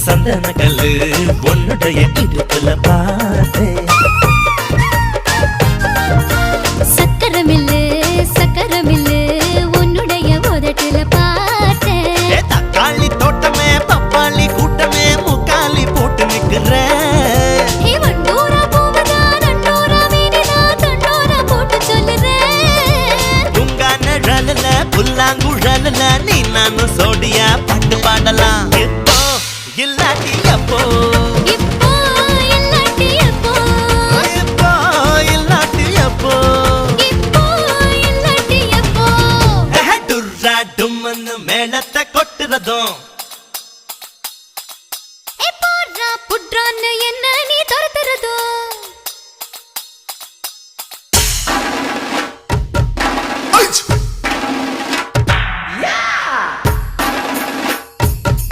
சந்தன கல்லு உன்னுடைய இடுப்புல பார்த்தேன். சக்கரமில்லு உன்னுடைய உதட்டுல பார்த்தேன். தக்காளி தோட்டமே பப்பாளி கூட்டமே முக்காலி போட்டு நிக்கிறேன். புல்லாங்குழல நீ நானும் சோடியா பாட்டு பாடலாம். இப்போ இல்லாட்டி அப்போ இப்போ இல்லாட்டி அப்போ இப்போ இல்லாட்டி அப்போ இப்போ இல்லாட்டி அப்போ டுர்ரா டும்மன்னு மேளத்தை கொட்டுறதும் புட்ரான்னு என்ன நீ துரத்துறதும்